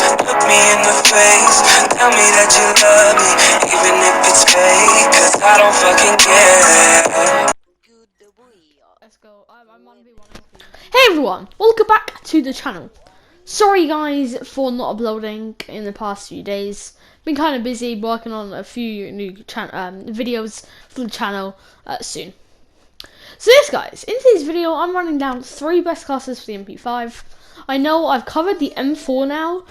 Look me in the face, tell me that you love me, even if it's fake, cause I don't fucking care. Let's go. I'm 1v1. Hey everyone, welcome back to the channel. Sorry guys for not uploading in the past few days. Been kind of busy working on a few new videos for the channel soon. So yes guys, in today's video I'm running down 3 best classes for the MP5. I know I've covered the M4 now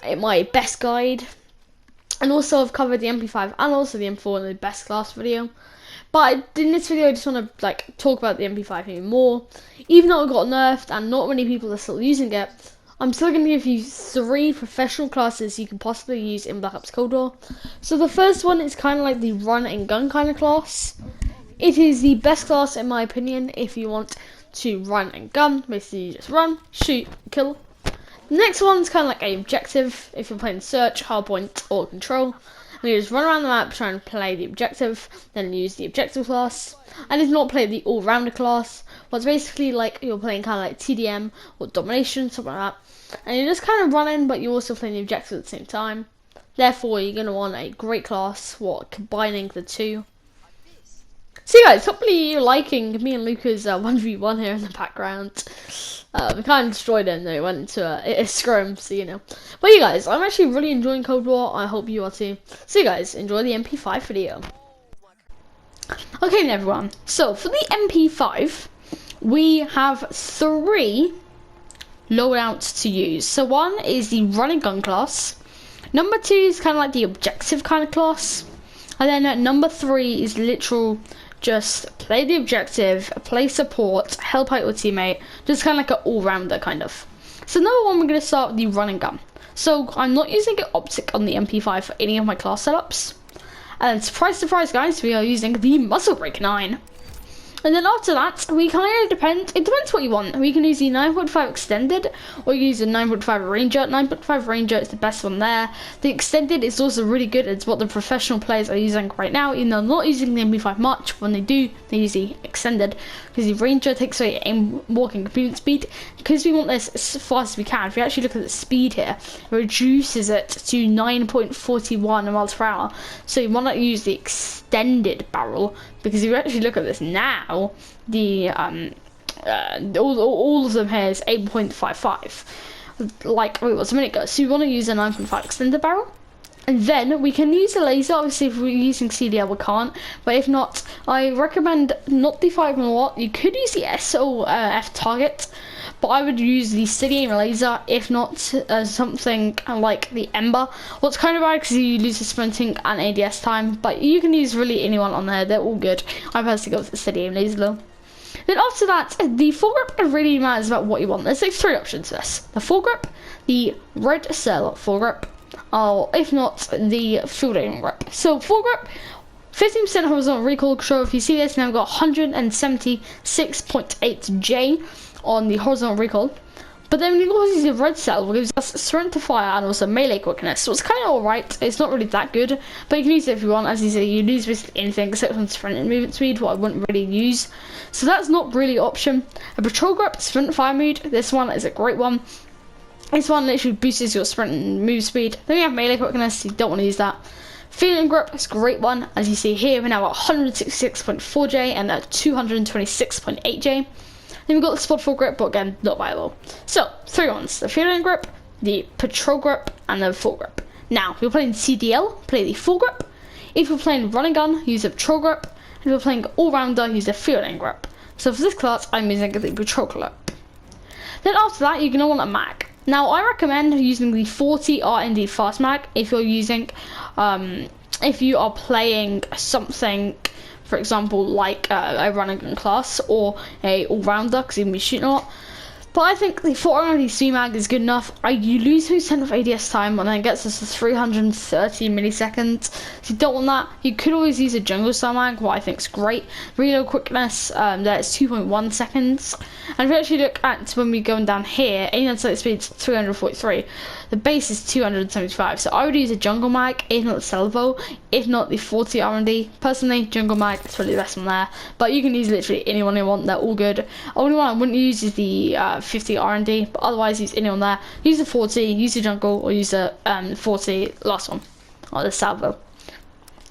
in my best guide, and also I've covered the MP5 and also the M4 in the best class video. But in this video I just want to talk about the MP5 even more. Even though it got nerfed and not many people are still using it, I'm still going to give you 3 professional classes you can possibly use in Black Ops Cold War. So the first one is kind of like the run and gun kind of class. It is the best class in my opinion if you want to run and gun. Basically you just run, shoot, kill. The next one's kind of like an objective if you're playing search, hardpoint or control. And you just run around the map trying to play the objective, then use the objective class. And if not, play the all-rounder class, well, it's basically like you're playing kind of like TDM or domination, something like that. And you're just kind of running, but you're also playing the objective at the same time. Therefore, you're going to want a great class for combining the two. So guys, hopefully you're liking me and Luca's 1v1 here in the background. We kind of destroyed him though, went into a scrum, so you know. But you guys, I'm actually really enjoying Cold War, I hope you are too. So you guys, enjoy the MP5 video. Okay then everyone, so for the MP5, we have 3 loadouts to use. So one is the run and gun class. Number 2 is kind of like the objective kind of class. And then number 3 is literal just play the objective, play support, help out your teammate, just kind of like an all-rounder kind of. So number 1, we're going to start with the run and gun. So I'm not using an optic on the MP5 for any of my class setups. And surprise, surprise guys, we are using the Muzzle Brake 9. And then after that, it depends what you want. We can use the 9.5 extended, or you can use the 9.5 Ranger. 9.5 Ranger is the best one there. The extended is also really good. It's what the professional players are using right now, even though they're not using the MP5 much. When they do, they use the extended, because the Ranger takes away aim, walking, movement speed. Because we want this as fast as we can, if you actually look at the speed here, it reduces it to 9.41 miles per hour. So you want to use the extended barrel, because if you actually look at this now, the all of them here is 8.55, like it was a minute ago. So you want to use a 9.5 extended barrel, and then we can use a laser. Obviously, if we're using CDL, we can't. But if not, I recommend not the 5mm. You could use the SOF target, but I would use the steady aim laser, if not something like the Ember. What's kind of bad because you lose the sprinting and ADS time, but you can use really anyone on there, they're all good. I personally go with the steady aim laser though. Then after that, the foregrip, it really matters about what you want. There's like 3 options to this. The foregrip, the red cell foregrip, or if not, the field aim grip. So foregrip, 15% horizontal recoil. So if you see this now, we've got 176.8J on the horizontal recoil. But then when you also use the red cell, it gives us sprint to fire and also melee quickness. So it's kind of alright. It's not really that good, but you can use it if you want. As you say, you lose basically anything except on sprint and movement speed, what I wouldn't really use. So that's not really an option. A patrol grip, sprint fire mode. This one is a great one. This one literally boosts your sprint and move speed. Then we have melee quickness. You don't want to use that. Feeling grip is a great one. As you see here, we're now at 166.4J and at 226.8J. Then we've got the spot for grip, but again, not viable. So, 3 ones. The feeling grip, the patrol grip, and the full grip. Now, if you're playing CDL, play the full grip. If you're playing run and gun, use the patrol grip. If you're playing all-rounder, use the feeling grip. So for this class, I'm using the patrol grip. Then after that, you're going to want a mag. Now, I recommend using the 40 R&D fast mag if you're using, if you are playing something, for example, like a run and gun class or a all-rounder, because you're going to be shooting a lot. But I think the 400 mag is good enough. You lose 2% of ADS time, and then it gets us to 330 milliseconds. If you don't want that, you could always use a jungle style mag, what I think is great. Reload quickness, that is 2.1 seconds. And if you actually look at when we're going down here, aim and sight speed is 343. The base is 275, so I would use a jungle mag, if not the salvo, if not the 40 R&D. Personally, jungle mag is probably the best one there, but you can use literally anyone you want, they're all good. Only one I wouldn't use is the 50 R&D, but otherwise use any on there. Use the 40, use the jungle, or use the 40 last one, or the salvo.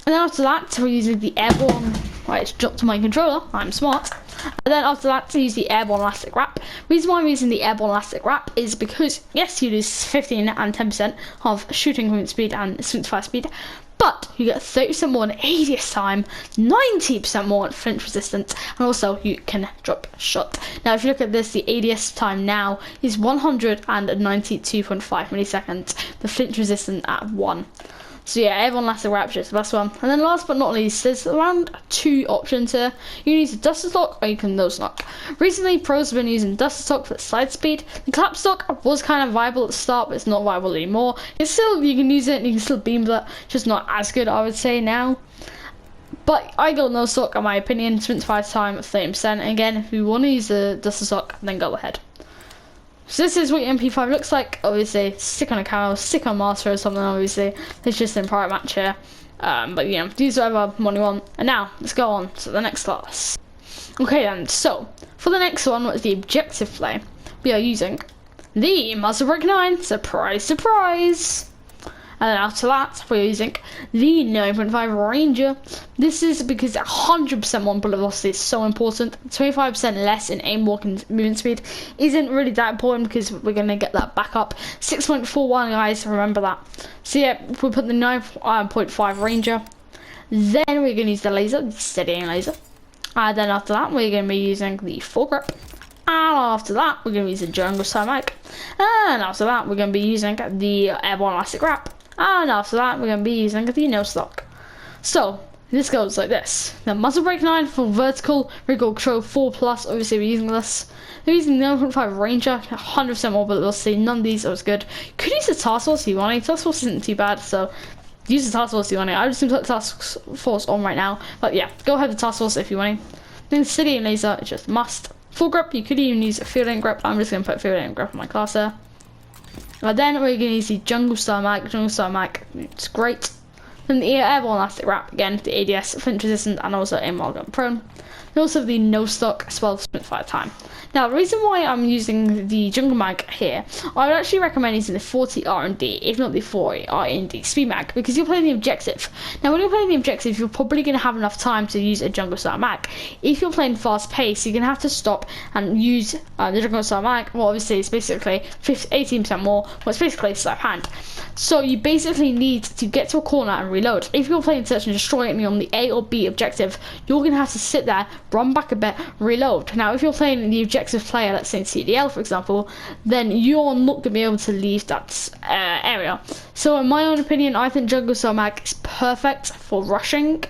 And then after that, we're using the airborne. Right, it's dropped to my controller. I'm smart. And then after that, to use the airborne elastic wrap. Reason why I'm using the airborne elastic wrap is because yes, you lose 15 and 10% of shooting movement speed and sprint fire speed, but you get 30% more in ADS time, 90% more in flinch resistance, and also you can drop shot. Now, if you look at this, the ADS time now is 192.5 milliseconds. The flinch resistance at 1. So yeah, everyone has to rapture, it's the best one. And then last but not least, there's around 2 options here. You can use the duster stock or you can no stock. Recently, pros have been using duster stock for slide speed. The clap stock was kind of viable at the start, but it's not viable anymore. It's still, you can use it and you can still beam with it, just not as good, I would say now. But I go no stock, in my opinion. Sprint fire time at 30%. And again, if you want to use the duster stock, then go ahead. So this is what your MP5 looks like. Obviously, stick on a camo, stick on master or something. Obviously, it's just in private match here. But you know, use whatever one you want. And now let's go on to the next class. Okay then. So for the next one, what is the objective play? We are using the Muzzle Brick 9. Surprise, surprise. And then after that, we're using the 9.5 Ranger. This is because 100% more bullet velocity is so important. 25% less in aim, walk, and movement speed isn't really that important because we're going to get that back up. 6.41, guys, remember that. So yeah, we put the 9.5 Ranger. Then we're going to use the laser, the steady aim laser. And then after that, we're going to be using the foregrip. And after that, we're going to use the jungle style mic. And after that, we're going to be using the airborne elastic wrap. And after that, we're going to be using the no stock. So this goes like this: the Muzzle Break 9 for vertical, recoil control 4+. Obviously, we're using this. They're using the 9.5 Ranger, 100% more bullet velocity. None of these are as good. You could use the Task Force if you want. Task Force isn't too bad, so use the Task Force if you want. I just put Task Force on right now, but yeah, go ahead with Task Force if you want. Then Steady and Laser is just must. Full grip, you could even use a field aim grip. I'm just going to put field aim grip on my class there. And then we're going to use the jungle style mag. Jungle style mag, it's great. Then the airborne elastic wrap, again, the ADS, flinch resistant, and also aim while going prone. And also the no stock as well as sprint fire time. Now, the reason why I'm using the jungle mag here, I would actually recommend using the 40 R&D, if not the 40 R&D speed mag, because you're playing the objective. Now, when you're playing the objective, you're probably going to have enough time to use a jungle style mag. If you're playing fast pace, you're going to have to stop and use the jungle style mag. Well, obviously, it's basically 18% more, well, it's basically slap hand. So you basically need to get to a corner and reload. If you're playing search and destroy enemy on the A or B objective, you're going to have to sit there, run back a bit, reload. Now, if you're playing the objective player, let's say in CDL for example, then you're not going to be able to leave that area. So in my own opinion, I think jungle style mag is perfect for rushing,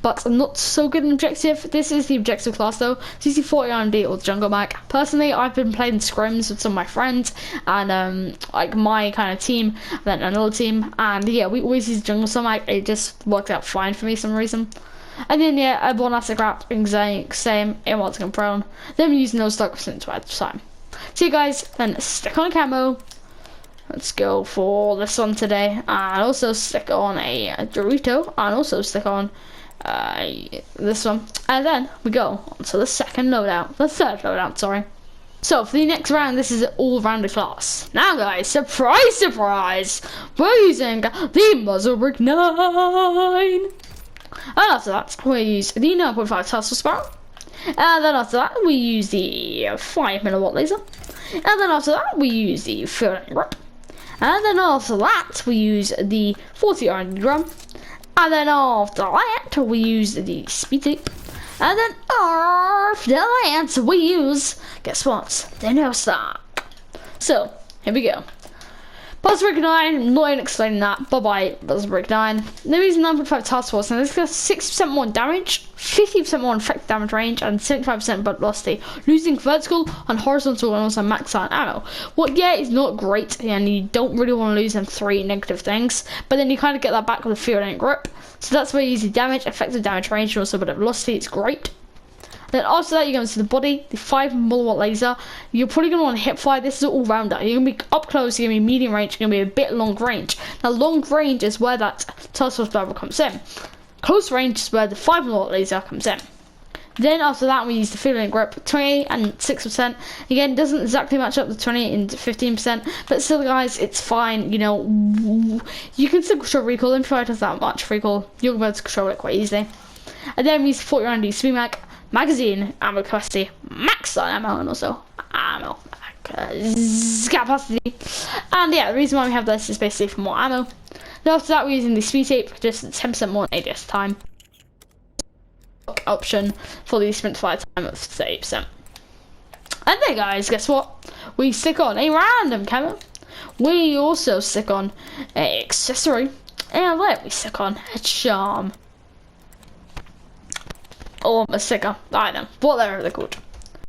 but not so good in objective. This is the objective class though. CC 40 R&D or jungle mag. Personally, I've been playing scrims with some of my friends and like my kind of team, then another team, and yeah, we always use jungle style mag. It just worked out fine for me for some reason. And then yeah, airborne elastic wrap, same, aim while going prone. Then we use no stock since we're at the time. So you guys, then stick on a camo. Let's go for this one today, and also stick on a Dorito, and also stick on this one, and then we go on to the third loadout, sorry. So for the next round, this is an all-rounder class. Now guys, surprise, surprise, we're using the Muzzle Brick 9. And after that, we use the 9.5 Task Force barrel. And then after that, we use the 5mm laser. And then after that, we use the field aim grip. And then after that, we use the 40 R&D drum. And then after that, we use the speed tape. And then after that, we use, guess what? The no stock. So, here we go. Muzzle Brick 9, I'm not even explaining that. Bye-bye, Muzzle Brick 9. There is 9.5 Task Force, and this gets 6% more damage, 50% more effective damage range, and 75% bullet velocity, losing vertical and horizontal and also max out ammo. What, yeah, is not great, and you don't really want to lose them 3 negative things, but then you kind of get that back with the field aim grip. So that's where you use the damage, effective damage range, and also bullet velocity. It's great. Then after that, you go into the body, the 5mm laser. You're probably going to want to hip fire. This is an all-rounder. You're going to be up close, you're going to be medium range, you're going to be a bit long range. Now, long range is where that Task Force barrel comes in. Close range is where the 5mm laser comes in. Then after that we use the feeling grip, 28 and 6%. Again, doesn't exactly match up the 28 and 15%, but still guys, it's fine, you know, you can still control recoil. MP5 does that much recoil, you'll be able to control it quite easily. And then we use 40 round speed mag, magazine, ammo capacity, max on ammo, and also ammo capacity. And yeah, the reason why we have this is basically for more ammo. Then after that we're using the speed tape, just 10% more ADS time. Option for the sprint fire time of 30%. And then guys, guess what? We stick on a random camo. We also stick on an accessory. And then we stick on a charm. Or a sticker. I don't know. Whatever they're called.